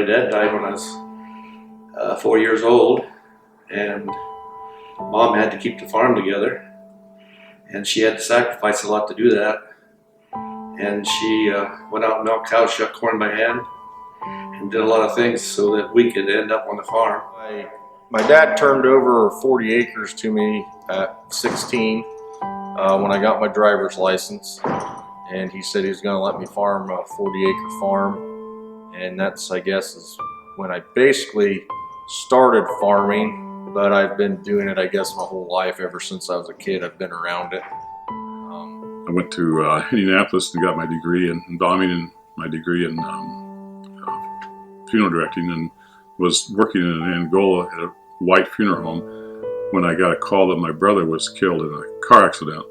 My dad died when I was 4 years old, and Mom had to keep the farm together, and she had to sacrifice a lot to do that. And she went out and milked cows, shucked corn by hand, and did a lot of things so that we could end up on the farm. My dad turned over 40 acres to me at 16 when I got my driver's license, and he said he was going to let me farm a 40-acre farm, and that's, I guess, is when I basically started farming, but I've been doing it, I guess, my whole life. Ever since I was a kid, I've been around it. I went to Indianapolis and got my degree in embalming and my degree in funeral directing, and was working in Angola at a white funeral home when I got a call that my brother was killed in a car accident,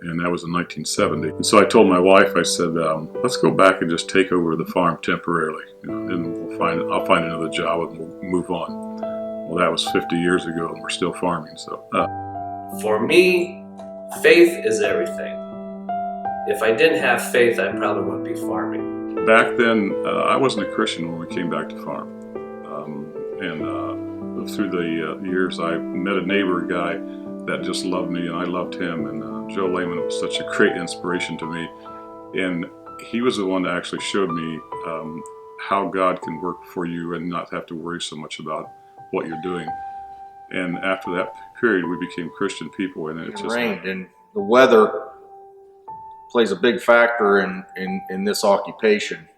and that was in 1970. And so I told my wife, I said, let's go back and just take over the farm temporarily, and I'll find another job and we'll move on. Well, that was 50 years ago, and we're still farming. So for me, faith is everything. If I didn't have faith, I probably wouldn't be farming. Back then, I wasn't a Christian when we came back to farm. Through the years, I met a neighbor guy that just loved me, and I loved him. And Joe Lehman was such a great inspiration to me. And he was the one that actually showed me how God can work for you and not have to worry so much about what you're doing. And after that period, we became Christian people, and it just rained, and the weather plays a big factor in this occupation.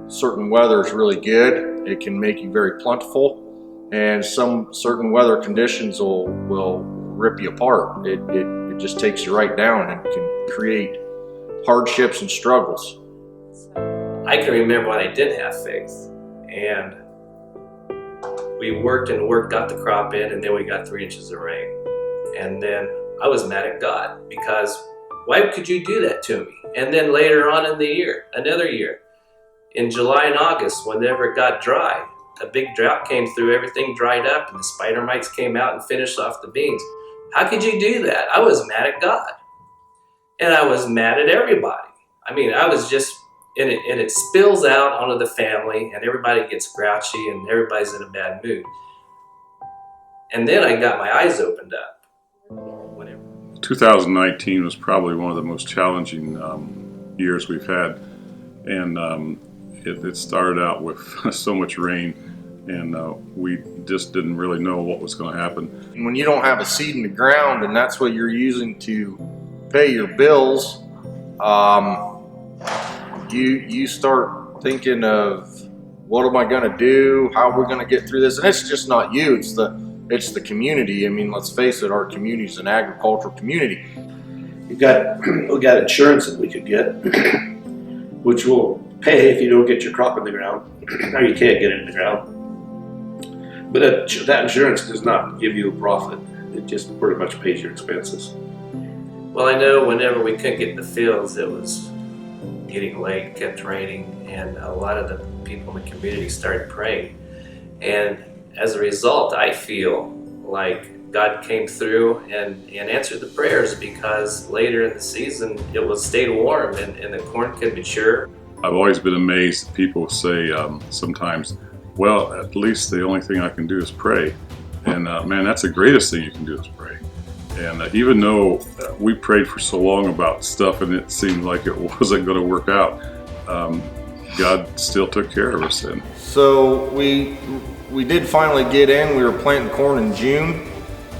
Certain weather is really good. It can make you very plentiful, and some certain weather conditions will rip you apart. It just takes you right down and can create hardships and struggles. I can remember when I didn't have faith, and we worked and worked, got the crop in, and then we got 3 inches of rain. And then I was mad at God, because why could you do that to me? And then later on in the year, another year, in July and August, whenever it got dry, a big drought came through, everything dried up, and the spider mites came out and finished off the beans. How could you do that? I was mad at God. And I was mad at everybody. I mean, I was just, and it spills out onto the family, and everybody gets grouchy, and everybody's in a bad mood. And then I got my eyes opened up. 2019 was probably one of the most challenging years we've had, and it started out with so much rain, and we just didn't really know what was going to happen. When you don't have a seed in the ground, and that's what you're using to pay your bills, you start thinking of, what am I going to do? How are we going to get through this? And it's just not you, it's the community. I mean, let's face it, our community is an agricultural community. We got insurance that we could get, which will pay if you don't get your crop in the ground, or you can't get it in the ground. But that insurance does not give you a profit. It just pretty much pays your expenses. Well, I know whenever we couldn't get in the fields, it was getting late, kept raining, and a lot of the people in the community started praying. And as a result, I feel like God came through and answered the prayers, because later in the season it stayed warm and the corn could mature. I've always been amazed that people say sometimes, well, at least the only thing I can do is pray. And man, that's the greatest thing you can do is pray. And even though we prayed for so long about stuff and it seemed like it wasn't going to work out, God still took care of us. And so we did finally get in. We were planting corn in June.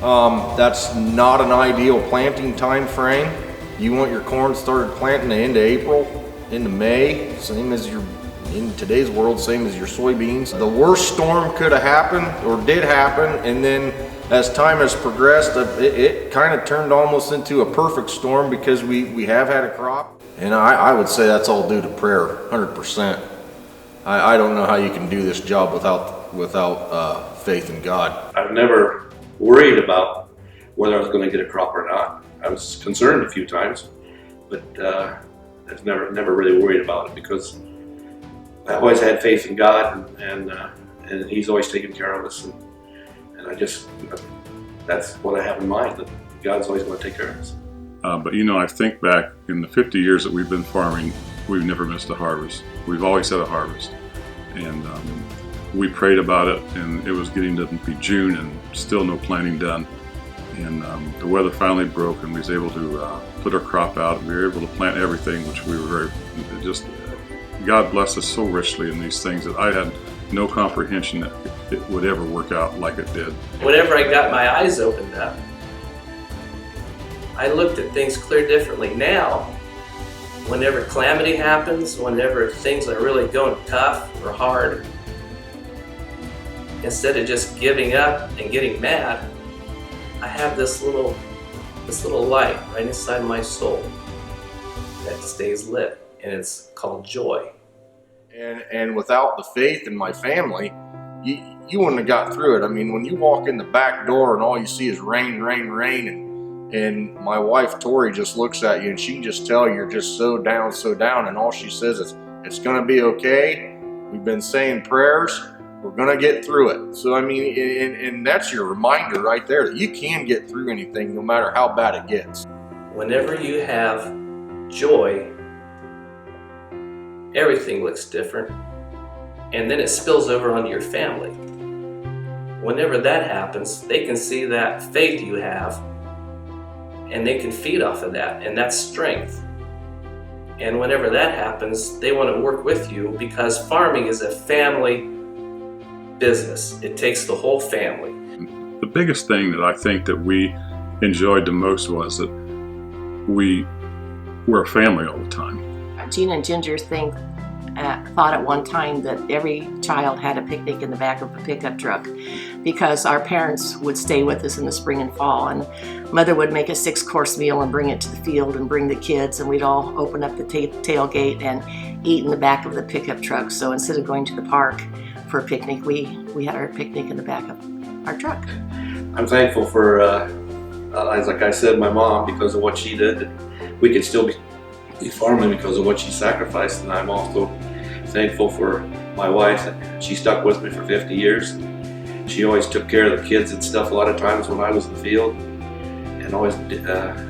That's not an ideal planting time frame. You want your corn started planting the end of April, into May, same as in today's world, same as your soybeans. The worst storm could have happened, or did happen, and then as time has progressed, it kind of turned almost into a perfect storm, because we have had a crop. And I would say that's all due to prayer, 100%. I don't know how you can do this job without faith in God. I've never worried about whether I was going to get a crop or not. I was concerned a few times, but I've never really worried about it, because I've always had faith in God, and He's always taken care of us. And I just, that's what I have in mind, that God's always going to take care of us. But I think back in the 50 years that we've been farming, we've never missed a harvest. We've always had a harvest. And we prayed about it, and it was getting to be June and still no planting done. And the weather finally broke, and we was able to put our crop out. We were able to plant everything, which we were very, just, God blessed us so richly in these things that I had no comprehension that it would ever work out like it did. Whenever I got my eyes opened up, I looked at things clear differently. Now, whenever calamity happens, whenever things are really going tough or hard, instead of just giving up and getting mad, I have this little light right inside my soul that stays lit, and it's called joy. And without the faith in my family, you wouldn't have got through it. I mean, when you walk in the back door and all you see is rain, rain, rain, and my wife Tori just looks at you and she can just tell you're just so down, and all she says is, "It's gonna be okay. We've been saying prayers. We're gonna get through it." So I mean, and that's your reminder right there that you can get through anything, no matter how bad it gets. Whenever you have joy, everything looks different, and then it spills over onto your family. Whenever that happens, they can see that faith you have, and they can feed off of that, and that's strength. And whenever that happens, they want to work with you, because farming is a family business. It takes the whole family. The biggest thing that I think that we enjoyed the most was that we were a family all the time. Gina and Ginger thought at one time that every child had a picnic in the back of a pickup truck, because our parents would stay with us in the spring and fall, and Mother would make a 6-course meal and bring it to the field and bring the kids, and we'd all open up the tailgate and eat in the back of the pickup truck. So instead of going to the park for a picnic, we had our picnic in the back of our truck. I'm thankful for, like I said, my mom, because of what she did. We could still be farming because of what she sacrificed, and I'm also thankful for my wife. She stuck with me for 50 years. She always took care of the kids and stuff a lot of times when I was in the field, and always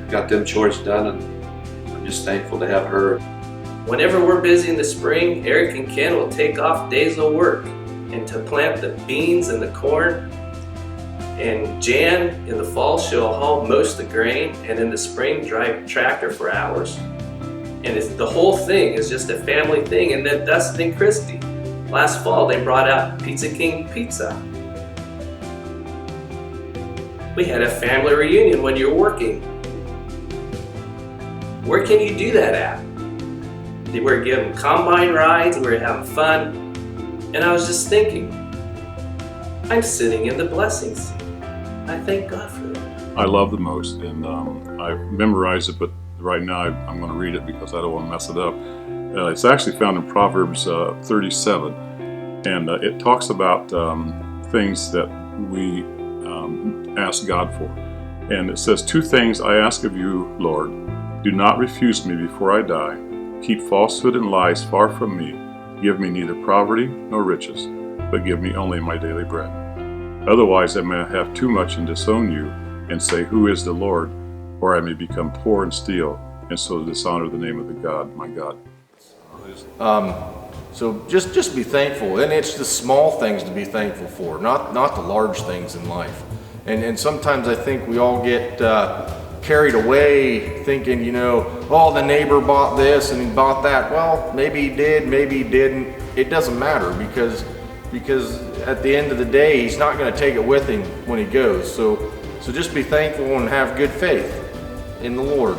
got them chores done, and I'm just thankful to have her. Whenever we're busy in the spring, Eric and Ken will take off days of work and to plant the beans and the corn. And Jan, in the fall, she'll haul most of the grain, and in the spring, drive a tractor for hours. And the whole thing is just a family thing. And then Dustin and Christy, last fall, they brought out Pizza King pizza. We had a family reunion when you're working. Where can you do that at? They were giving combine rides, we were having fun. And I was just thinking, I'm sitting in the blessing seat. I thank God for that. I love the most, and I memorized it, but right now I'm going to read it because I don't want to mess it up. It's actually found in Proverbs 37, and it talks about things that we ask God for. And it says, 2 things I ask of you, Lord. Do not refuse me before I die. Keep falsehood and lies far from me. Give me neither poverty nor riches, but give me only my daily bread. Otherwise I may have too much and disown you, and say, who is the Lord? Or I may become poor and steal, and so dishonor the name of the God, my God. So just be thankful, and it's the small things to be thankful for, not the large things in life. And sometimes I think we all get carried away thinking, oh, the neighbor bought this and he bought that. Well, maybe he did, maybe he didn't. It doesn't matter, because at the end of the day, he's not going to take it with him when he goes. So just be thankful and have good faith in the Lord.